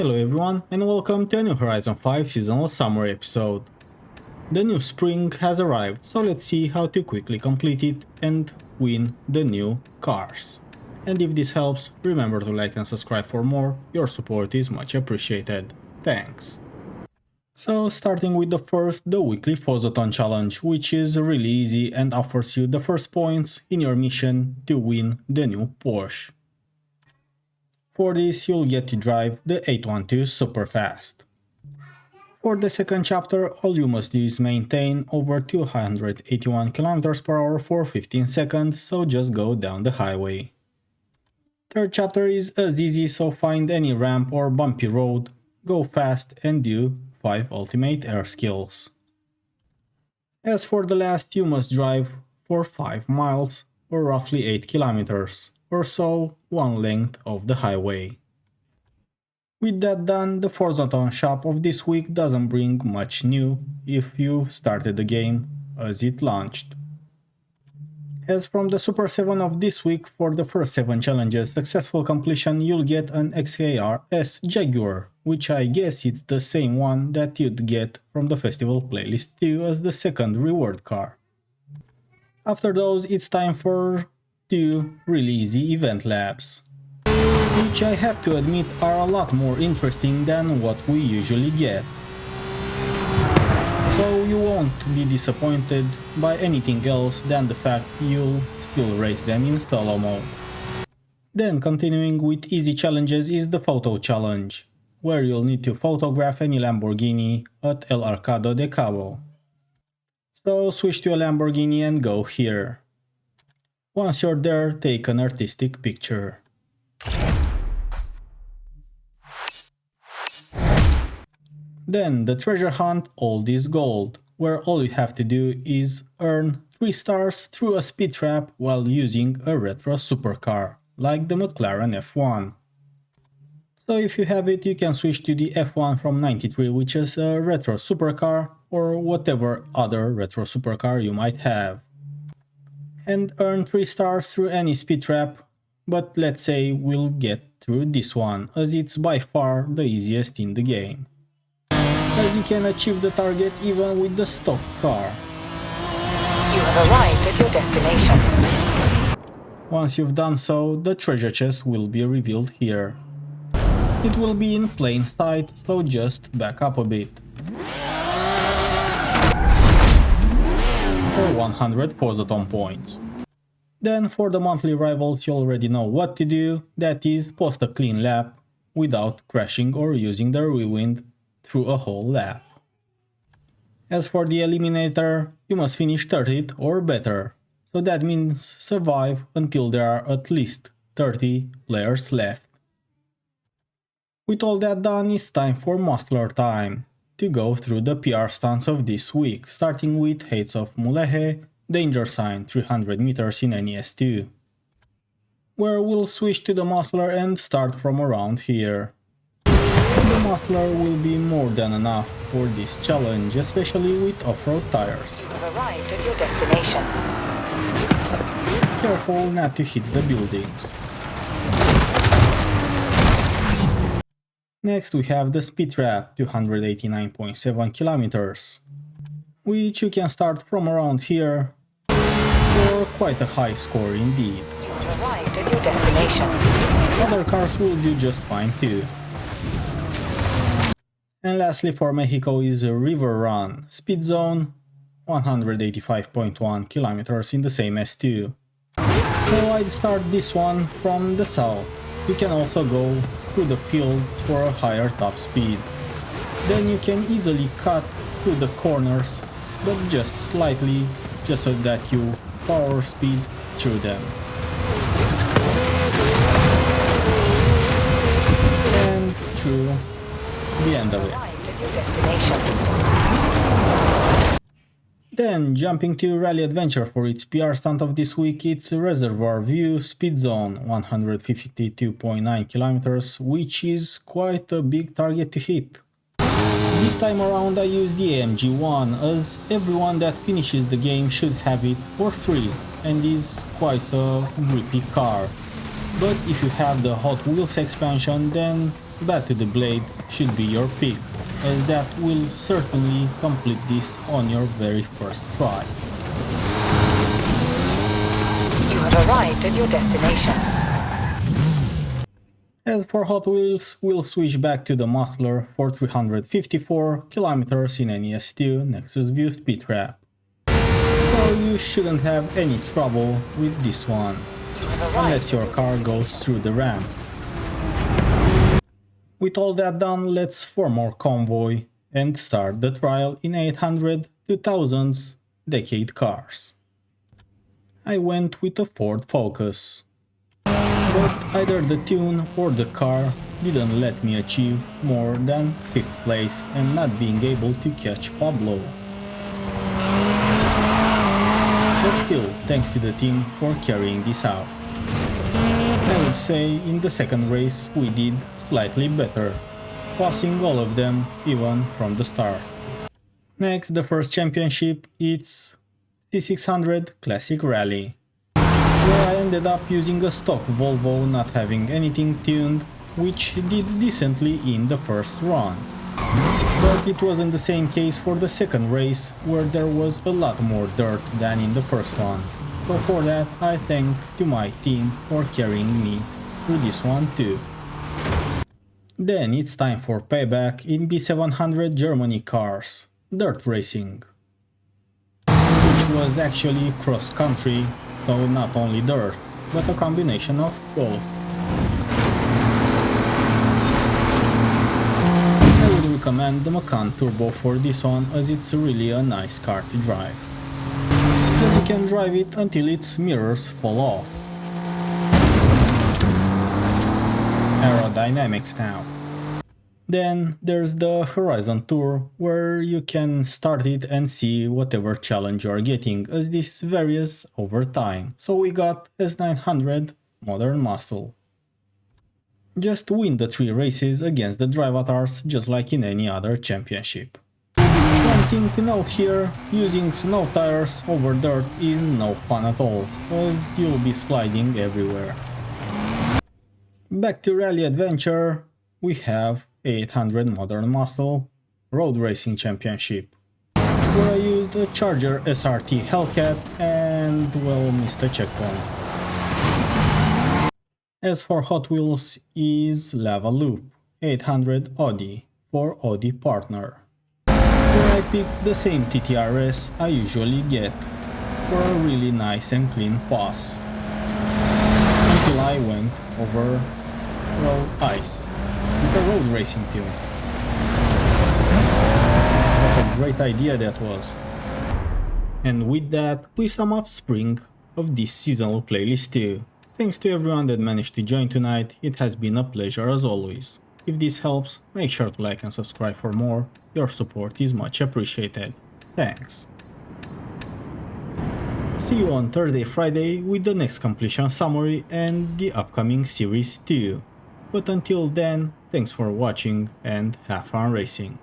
Hello everyone and welcome to a new Horizon 5 seasonal summary episode. The new spring has arrived, so let's see how to quickly complete it and win the new cars. And if this helps, remember to like and subscribe for more, your support is much appreciated. Thanks. So starting with the weekly forzathon challenge, which is really easy and offers you the first points in your mission to win the new Porsche. For this, you'll get to drive the 812 super fast. For the second chapter, all you must do is maintain over 281 km per hour for 15 seconds, so just go down the highway. Third chapter is as easy, so find any ramp or bumpy road, go fast and do 5 ultimate air skills. As for the last, you must drive for 5 miles or roughly 8 kilometers. Or so, one length of the highway. With that done, the forzathon shop of this week doesn't bring much new if you've started the game as it launched. As from the Super 7 of this week, for the first 7 challenges successful completion, you'll get an XKRS Jaguar, which I guess it's the same one that you'd get from the festival playlist too as the second reward car. After those, it's time for 2 really easy event labs, which I have to admit are a lot more interesting than what we usually get. So you won't be disappointed by anything else than the fact you'll still race them in solo mode. Then continuing with easy challenges is the photo challenge, where you'll need to photograph any Lamborghini at El Arcado de Cabo. So switch to a Lamborghini and go here. Once you're there, take an artistic picture. Then the treasure hunt Old is Gold, where all you have to do is earn 3 stars through a speed trap while using a retro supercar, like the McLaren F1. So if you have it, you can switch to the F1 from '93, which is a retro supercar, or whatever other retro supercar you might have. And earn 3 stars through any speed trap, but let's say we'll get through this one, as it's by far the easiest in the game, as you can achieve the target even with the stock car. You have arrived at your destination. Once you've done so, the treasure chest will be revealed here. It will be in plain sight, so just back up a bit. For 100 forzathon points. Then for the monthly rivals, you already know what to do, that is post a clean lap without crashing or using the rewind through a whole lap. As for the eliminator, you must finish 30th or better, so that means survive until there are at least 30 players left. With all that done, it's time for Muscler time, to go through the PR stunts of this week, starting with Heights of Mulehe, Danger Sign 300 meters in NES2, where we'll switch to the Muscler and start from around here. The Muscler will be more than enough for this challenge, especially with off-road tires. You have arrived at your destination. Careful not to hit the buildings. Next we have the speed trap, 289.7 kilometers, which you can start from around here for quite a high score indeed. You have arrived at your destination. Other cars will do just fine too. And lastly for Mexico is a River Run, speed zone, 185.1 kilometers in the same S2. So I'd start this one from the south. You can also go through the field for a higher top speed. Then you can easily cut through the corners, but just slightly, just so that you power speed through them. And through the end of it. Then jumping to Rally Adventure for its PR stunt of this week, it's Reservoir View Speed Zone, 152.9 kilometers, which is quite a big target to hit. This time around I used the AMG one, as everyone that finishes the game should have it for free, and is quite a grippy car. But if you have the Hot Wheels expansion, then Bad to the Blade should be your pick, as that will certainly complete this on your very first try. You have arrived at your destination. As for Hot Wheels, we'll switch back to the Muscler for 354 km in an ES2 Nexus View speed trap. So you shouldn't have any trouble with this one, unless your car goes through the ramp. With all that done, let's form our convoy and start the trial in 800 2000s decade cars. I went with a Ford Focus, but either the tune or the car didn't let me achieve more than 5th place and not being able to catch Pablo. But still, thanks to the team for carrying this out. I would say in the second race we did slightly better, passing all of them even from the start. Next, the first championship, it's C600 Classic Rally, where I ended up using a stock Volvo not having anything tuned, which did decently in the first run. But it wasn't the same case for the second race, where there was a lot more dirt than in the first one. So for that, I thank to my team for carrying me through this one too. Then it's time for payback in B700 Germany cars, dirt racing, which was actually cross-country, so not only dirt, but a combination of both. I would recommend the Macan Turbo for this one, as it's really a nice car to drive. Because you can drive it until its mirrors fall off. Aerodynamics now. Then there's the Horizon Tour, where you can start it and see whatever challenge you are getting, as this varies over time. So we got S900 Modern Muscle. Just win the 3 races against the Drivatars, just like in any other championship. One thing to note here, using snow tires over dirt is no fun at all, as you'll be sliding everywhere. Back to Rally Adventure, we have 800 Modern Muscle Road Racing Championship, where I used a Charger SRT Hellcat and, well, missed a checkpoint. As for Hot Wheels is Lava Loop 800 Audi for Audi Partner, where I picked the same TTRS I usually get for a really nice and clean pass, until I went over, well, ice with a road racing tune. What a great idea that was. And with that, we sum up spring of this seasonal playlist too. Thanks to everyone that managed to join tonight, it has been a pleasure as always. If this helps, make sure to like and subscribe for more, your support is much appreciated. Thanks. See you on Thursday, Friday with the next completion summary and the upcoming series too. But until then, thanks for watching and have fun racing.